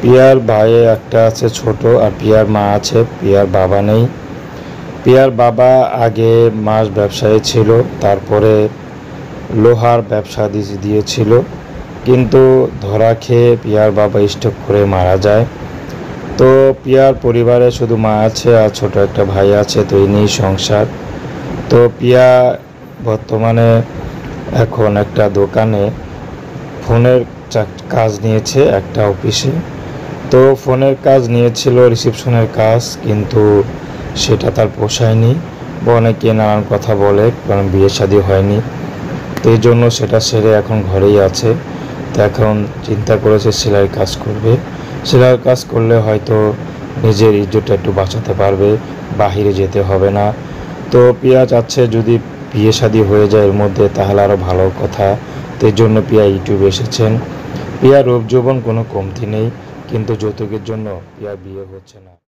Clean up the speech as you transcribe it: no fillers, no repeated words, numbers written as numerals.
Peer ভাই একটা আছে ছোট, আর পিয়ার মা আছে, পিয়ার বাবা নেই। পিয়ার বাবা আগে মাছ ব্যবসায়ী ছিল, তারপরে লোহার ব্যবসা দিয়েছিল, কিন্তু ধরা খেয়ে পিয়ার বাবা স্ট্রোক করে মারা যায়। তো পিয়ার পরিবারে শুধু মা আছে আর ছোট একটা ভাই আছে, তো এই নিয়েই সংসার। তো পিয়া বর্তমানে এখন একটা দোকানে ফোনের কাজ নিয়েছে একটা অফিসে। তো ফোনের কাজ নিয়েছিল, রিসেপশনের কাজ, কিন্তু সেটা তার পোষায়নি বা অনেকে নানান কথা বলে, কারণ বিয়ে শাদী হয়নি। তো এই জন্য সেটা সেরে এখন ঘরেই আছে। তো এখন চিন্তা করেছে সেলাইয়ের কাজ করবে। সেলাইয়ের কাজ করলে হয়তো নিজের ইজ্জতটা একটু বাঁচাতে পারবে, বাহিরে যেতে হবে না। তো পিয়া চাচ্ছে যদি বিয়ে শাদী হয়ে যায় এর মধ্যে, তাহলে আরও ভালো কথা। তো এই জন্য পিয়া ইউটিউবে এসেছেন। পিয়ার রূপ যৌবন কোনো কমতি নেই, কিন্তু যৌতুকের জন্য পিয়ার বিয়ে হচ্ছে না।